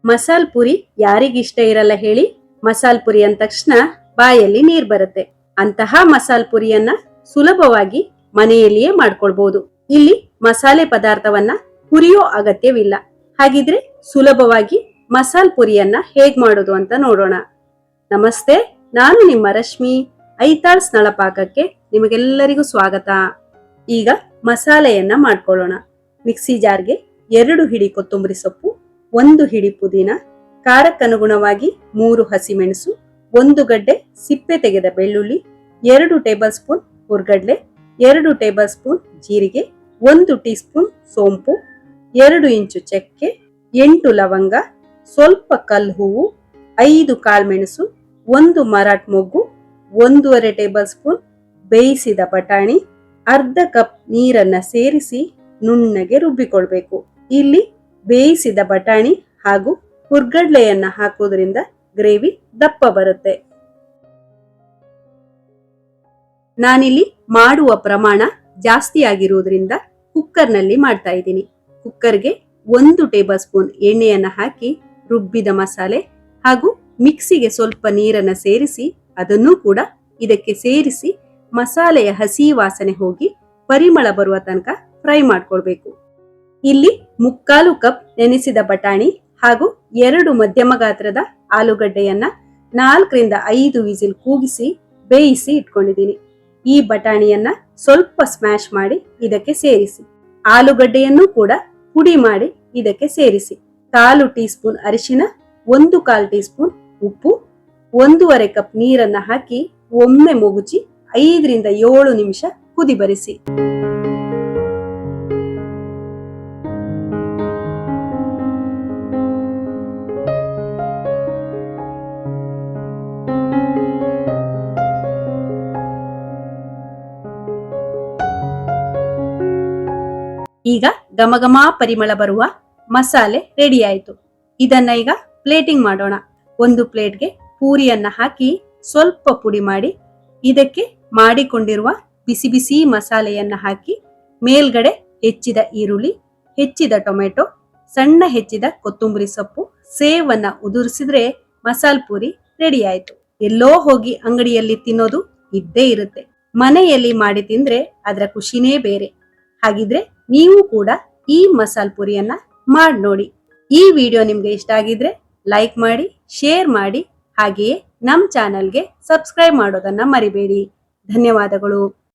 ಮಸಾಲ್ ಪುರಿ ಯಾರಿಗಿಷ್ಟ ಇರಲ್ಲ ಹೇಳಿ. ಮಸಾಲ್ ಪುರಿ ಅಂದ ತಕ್ಷಣ ಬಾಯಲ್ಲಿ ನೀರ್ ಬರುತ್ತೆ. ಅಂತಹ ಮಸಾಲ್ ಪುರಿಯನ್ನ ಸುಲಭವಾಗಿ ಮನೆಯಲ್ಲಿಯೇ ಮಾಡ್ಕೊಳ್ಬಹುದು. ಇಲ್ಲಿ ಮಸಾಲೆ ಪದಾರ್ಥವನ್ನ ಹುರಿಯೋ ಅಗತ್ಯವಿಲ್ಲ. ಹಾಗಿದ್ರೆ ಸುಲಭವಾಗಿ ಮಸಾಲ್ ಪುರಿಯನ್ನ ಹೇಗ್ ಮಾಡೋದು ಅಂತ ನೋಡೋಣ. ನಮಸ್ತೆ, ನಾನು ನಿಮ್ಮ ರಶ್ಮಿ. ಐತಾಳ್ ನಳಪಾಕಕ್ಕೆ ನಿಮಗೆಲ್ಲರಿಗೂ ಸ್ವಾಗತ. ಈಗ ಮಸಾಲೆಯನ್ನ ಮಾಡ್ಕೊಳ್ಳೋಣ. ಮಿಕ್ಸಿ ಜಾರ್ಗೆ 2 ಹಿಡಿ ಕೊತ್ತಂಬರಿ ಸೊಪ್ಪು, 1 ಹಿಡಿ ಪುದೀನ, ಖಾರಕ್ಕನುಗುಣವಾಗಿ 3 ಹಸಿಮೆಣಸು, 1 ಗಡ್ಡೆ ಸಿಪ್ಪೆ ತೆಗೆದ ಬೆಳ್ಳುಳ್ಳಿ, 2 ಟೇಬಲ್ ಸ್ಪೂನ್ ಹುರ್ಗಡ್ಲೆ, 2 ಟೇಬಲ್ ಸ್ಪೂನ್ ಜೀರಿಗೆ, 1 ಟೀ ಸ್ಪೂನ್ ಸೋಂಪು, 2 ಇಂಚು ಚಕ್ಕೆ, 8 ಲವಂಗ, ಸ್ವಲ್ಪ ಕಲ್ಲು ಹೂವು, 5 ಕಾಳ್ಮೆಣಸು, 1 ಮರಾಠ್ ಮೊಗ್ಗು, 1.5 ಟೇಬಲ್ ಸ್ಪೂನ್ ಬೇಯಿಸಿದ ಬಟಾಣಿ, ಅರ್ಧ ಕಪ್ ನೀರನ್ನ ಸೇರಿಸಿ ನುಣ್ಣಗೆ ರುಬ್ಬಿಕೊಳ್ಬೇಕು. ಇಲ್ಲಿ ಬೇಯಿಸಿದ ಬಟಾಣಿ ಹಾಗೂ ಹುರ್ಗಡ್ಲೆಯನ್ನ ಹಾಕೋದ್ರಿಂದ ಗ್ರೇವಿ ದಪ್ಪ ಬರುತ್ತೆ. ನಾನಿಲ್ಲಿ ಮಾಡುವ ಪ್ರಮಾಣ ಜಾಸ್ತಿ ಆಗಿರುವುದರಿಂದ ಕುಕ್ಕರ್ನಲ್ಲಿ ಮಾಡ್ತಾ ಇದ್ದೀನಿ. ಕುಕ್ಕರ್ಗೆ 1 ಟೇಬಲ್ ಸ್ಪೂನ್ ಎಣ್ಣೆಯನ್ನ ಹಾಕಿ ರುಬ್ಬಿದ ಮಸಾಲೆ ಹಾಗೂ ಮಿಕ್ಸಿಗೆ ಸ್ವಲ್ಪ ನೀರನ್ನ ಸೇರಿಸಿ ಅದನ್ನು ಕೂಡ ಇದಕ್ಕೆ ಸೇರಿಸಿ ಮಸಾಲೆಯ ಹಸಿ ವಾಸನೆ ಹೋಗಿ ಪರಿಮಳ ಬರುವ ತನಕ ಫ್ರೈ ಮಾಡ್ಕೊಳ್ಬೇಕು. ಇಲ್ಲಿ 3/4 ಕಪ್ ನೆನೆಸಿದ ಬಟಾಣಿ ಹಾಗೂ 2 ಮಧ್ಯಮ ಗಾತ್ರದ ಆಲೂಗಡ್ಡೆಯನ್ನ 4 ರಿಂದ 5 ವಿಸಿಲ್ ಕೂಗಿಸಿ ಬೇಯಿಸಿ ಇಟ್ಕೊಂಡಿದ್ದೀನಿ. ಈ ಬಟಾಣಿಯನ್ನ ಸ್ವಲ್ಪ ಸ್ಮ್ಯಾಶ್ ಮಾಡಿ ಇದಕ್ಕೆ ಸೇರಿಸಿ. ಆಲೂಗಡ್ಡೆಯನ್ನು ಕೂಡ ಪುಡಿ ಮಾಡಿ ಇದಕ್ಕೆ ಸೇರಿಸಿ. 1/4 ಟೀ ಸ್ಪೂನ್ ಅರಿಶಿನ, 1/4 ಟೀ ಸ್ಪೂನ್ ಉಪ್ಪು, 1.5 ಕಪ್ ನೀರನ್ನ ಹಾಕಿ ಒಮ್ಮೆ ಮುಗುಚಿ 5 ರಿಂದ 7 ನಿಮಿಷ ಕುದಿ ಬರಿಸಿ. ಈಗ ಘಮಘಮ ಪರಿಮಳ ಬರುವ ಮಸಾಲೆ ರೆಡಿ ಆಯ್ತು. ಇದನ್ನ ಈಗ ಪ್ಲೇಟಿಂಗ್ ಮಾಡೋಣ. ಒಂದು ಪ್ಲೇಟ್ಗೆ ಪೂರಿಯನ್ನ ಹಾಕಿ ಸ್ವಲ್ಪ ಪುಡಿ ಮಾಡಿ ಇದಕ್ಕೆ ಮಾಡಿಕೊಂಡಿರುವ ಬಿಸಿ ಬಿಸಿ ಮಸಾಲೆಯನ್ನ ಹಾಕಿ ಮೇಲ್ಗಡೆ ಹೆಚ್ಚಿದ ಈರುಳ್ಳಿ, ಹೆಚ್ಚಿದ ಟೊಮೆಟೊ, ಸಣ್ಣ ಹೆಚ್ಚಿದ ಕೊತ್ತಂಬರಿ ಸೊಪ್ಪು, ಸೇವನ್ನ ಉದುರಿಸಿದ್ರೆ ಮಸಾಲ್ ಪೂರಿ ರೆಡಿ ಆಯ್ತು. ಎಲ್ಲೋ ಹೋಗಿ ಅಂಗಡಿಯಲ್ಲಿ ತಿನ್ನೋದು ಇದ್ದೇ ಇರುತ್ತೆ. ಮನೆಯಲ್ಲಿ ಮಾಡಿ ತಿಂದ್ರೆ ಅದರ ಖುಷಿನೇ ಬೇರೆ. ಹಾಗಿದ್ರೆ ನೀವು ಕೂಡ ಈ ಮಸಾಲ್ ಪುರಿಯನ್ನ ಮಾಡಿ ನೋಡಿ. ಈ ವಿಡಿಯೋ ನಿಮ್ಗೆ ಇಷ್ಟ ಆಗಿದ್ರೆ ಲೈಕ್ ಮಾಡಿ, ಶೇರ್ ಮಾಡಿ, ಹಾಗೆಯೇ ನಮ್ಮ ಚಾನೆಲ್ಗೆ ಸಬ್ಸ್ಕ್ರೈಬ್ ಮಾಡೋದನ್ನ ಮರಿಬೇಡಿ. ಧನ್ಯವಾದಗಳು.